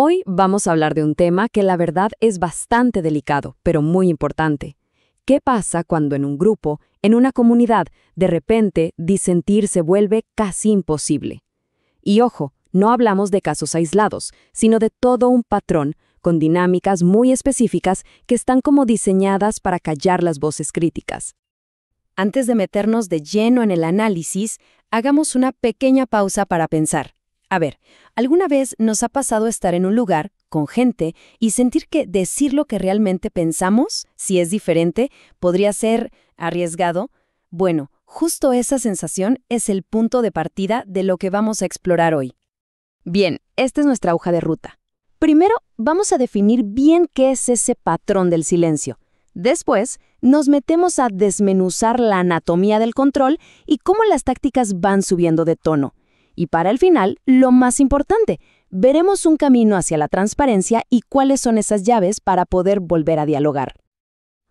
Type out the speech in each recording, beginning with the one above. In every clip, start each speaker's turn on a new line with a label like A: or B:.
A: Hoy vamos a hablar de un tema que la verdad es bastante delicado, pero muy importante. ¿Qué pasa cuando en un grupo, en una comunidad, de repente disentir se vuelve casi imposible? Y ojo, no hablamos de casos aislados, sino de todo un patrón, con dinámicas muy específicas que están como diseñadas para callar las voces críticas. Antes de meternos de lleno en el análisis, hagamos una pequeña pausa para pensar. A ver, ¿alguna vez nos ha pasado estar en un lugar, con gente, y sentir que decir lo que realmente pensamos, si es diferente, podría ser arriesgado? Bueno, justo esa sensación es el punto de partida de lo que vamos a explorar hoy. Bien, esta es nuestra hoja de ruta. Primero, vamos a definir bien qué es ese patrón del silencio. Después, nos metemos a desmenuzar la anatomía del control y cómo las tácticas van subiendo de tono. Y para el final, lo más importante, veremos un camino hacia la transparencia y cuáles son esas llaves para poder volver a dialogar.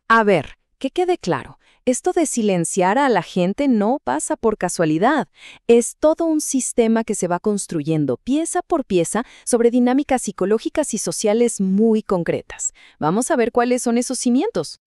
A: A ver, que quede claro, esto de silenciar a la gente no pasa por casualidad. Es todo un sistema que se va construyendo pieza por pieza sobre dinámicas psicológicas y sociales muy concretas. Vamos a ver cuáles son esos cimientos.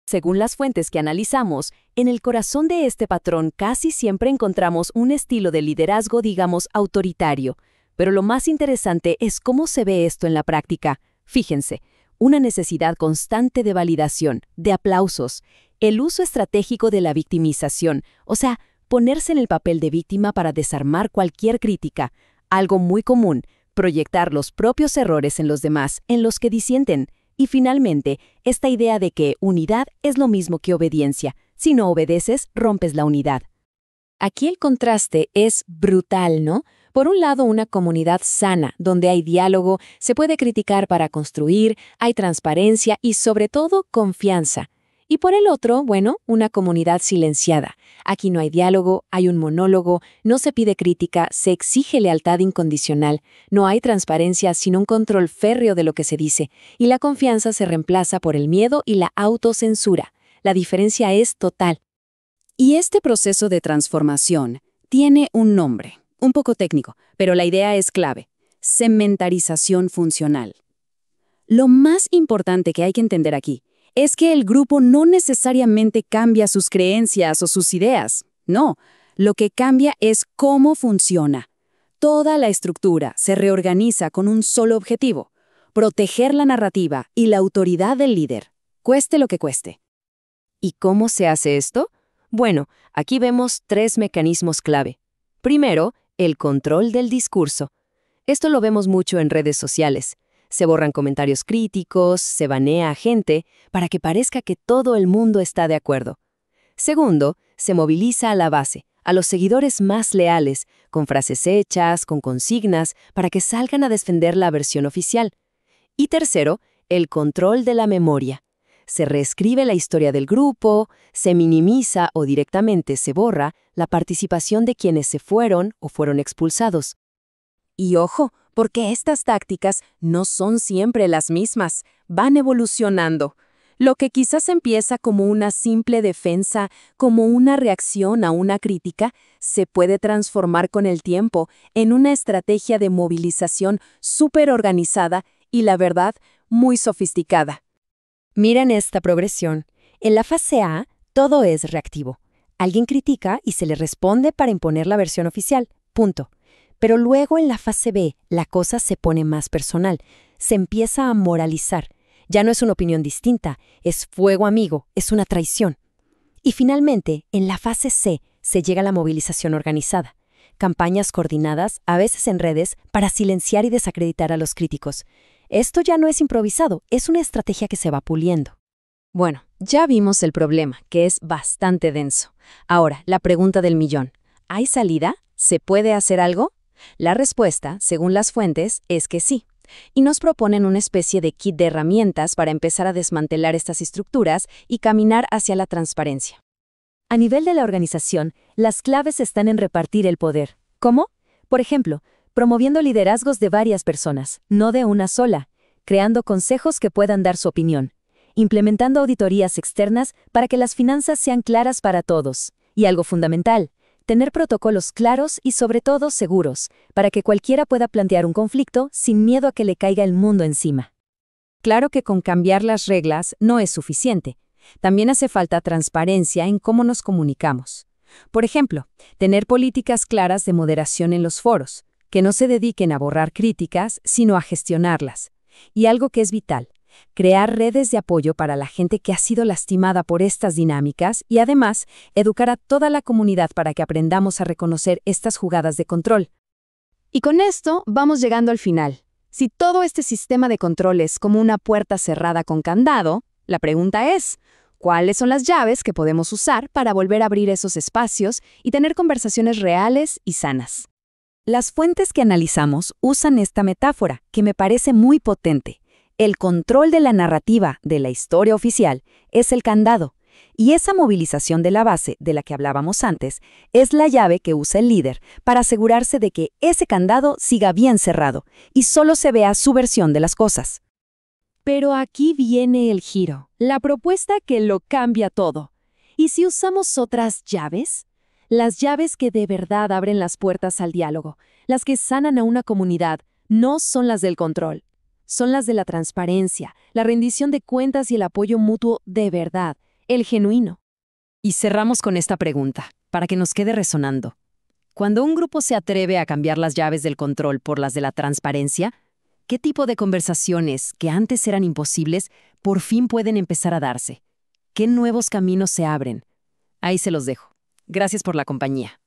A: Según las fuentes que analizamos, en el corazón de este patrón casi siempre encontramos un estilo de liderazgo, digamos, autoritario. Pero lo más interesante es cómo se ve esto en la práctica. Fíjense, una necesidad constante de validación, de aplausos, el uso estratégico de la victimización, o sea, ponerse en el papel de víctima para desarmar cualquier crítica. Algo muy común, proyectar los propios errores en los demás, en los que disienten. Y finalmente, esta idea de que unidad es lo mismo que obediencia. Si no obedeces, rompes la unidad. Aquí el contraste es brutal, ¿no? Por un lado, una comunidad sana, donde hay diálogo, se puede criticar para construir, hay transparencia y, sobre todo, confianza. Y por el otro, bueno, una comunidad silenciada. Aquí no hay diálogo, hay un monólogo, no se pide crítica, se exige lealtad incondicional, no hay transparencia sino un control férreo de lo que se dice, y la confianza se reemplaza por el miedo y la autocensura. La diferencia es total. Y este proceso de transformación tiene un nombre, un poco técnico, pero la idea es clave: cementarización funcional. Lo más importante que hay que entender aquí es que el grupo no necesariamente cambia sus creencias o sus ideas. No, lo que cambia es cómo funciona. Toda la estructura se reorganiza con un solo objetivo: proteger la narrativa y la autoridad del líder, cueste lo que cueste. ¿Y cómo se hace esto? Bueno, aquí vemos 3 mecanismos clave. Primero, el control del discurso. Esto lo vemos mucho en redes sociales. Se borran comentarios críticos, se banea a gente para que parezca que todo el mundo está de acuerdo. Segundo, se moviliza a la base, a los seguidores más leales, con frases hechas, con consignas, para que salgan a defender la versión oficial. Y tercero, el control de la memoria. Se reescribe la historia del grupo, se minimiza o directamente se borra la participación de quienes se fueron o fueron expulsados. Y ojo, porque estas tácticas no son siempre las mismas, van evolucionando. Lo que quizás empieza como una simple defensa, como una reacción a una crítica, se puede transformar con el tiempo en una estrategia de movilización súper organizada y, la verdad, muy sofisticada. Miren esta progresión. En la fase A, todo es reactivo. Alguien critica y se le responde para imponer la versión oficial. Punto. Pero luego en la fase B, la cosa se pone más personal. Se empieza a moralizar. Ya no es una opinión distinta, es fuego amigo, es una traición. Y finalmente, en la fase C, se llega a la movilización organizada. Campañas coordinadas, a veces en redes, para silenciar y desacreditar a los críticos. Esto ya no es improvisado, es una estrategia que se va puliendo. Bueno, ya vimos el problema, que es bastante denso. Ahora, la pregunta del millón. ¿Hay salida? ¿Se puede hacer algo? La respuesta, según las fuentes, es que sí. Y nos proponen una especie de kit de herramientas para empezar a desmantelar estas estructuras y caminar hacia la transparencia. A nivel de la organización, las claves están en repartir el poder. ¿Cómo? Por ejemplo, promoviendo liderazgos de varias personas, no de una sola, creando consejos que puedan dar su opinión, implementando auditorías externas para que las finanzas sean claras para todos, y algo fundamental,
B: Tener protocolos claros y sobre todo seguros, para que cualquiera pueda plantear un conflicto sin miedo a que le caiga el mundo encima.
A: Claro que con cambiar las reglas no es suficiente. También hace falta transparencia en cómo nos comunicamos. Por ejemplo, tener políticas claras de moderación en los foros, que no se dediquen a borrar críticas, sino a gestionarlas. Y algo que es vital, crear redes de apoyo para la gente que ha sido lastimada por estas dinámicas y además educar a toda la comunidad para que aprendamos a reconocer estas jugadas de control. Y con esto vamos llegando al final. Si todo este sistema de control es como una puerta cerrada con candado, la pregunta es, ¿cuáles son las llaves que podemos usar para volver a abrir esos espacios y tener conversaciones reales y sanas? Las fuentes que analizamos usan esta metáfora, que me parece muy potente. El control de la narrativa de la historia oficial es el candado, y esa movilización de la base de la que hablábamos antes es la llave que usa el líder para asegurarse de que ese candado siga bien cerrado y solo se vea su versión de las cosas. Pero aquí viene el giro, la propuesta que lo cambia todo. ¿Y si usamos otras llaves? Las llaves que de verdad abren las puertas al diálogo, las que sanan a una comunidad, no son las del control. Son las de la transparencia, la rendición de cuentas y el apoyo mutuo de verdad, el genuino. Y cerramos con esta pregunta, para que nos quede resonando. Cuando un grupo se atreve a cambiar las llaves del control por las de la transparencia, ¿qué tipo de conversaciones que antes eran imposibles por fin pueden empezar a darse? ¿Qué nuevos caminos se abren? Ahí se los dejo. Gracias por la compañía.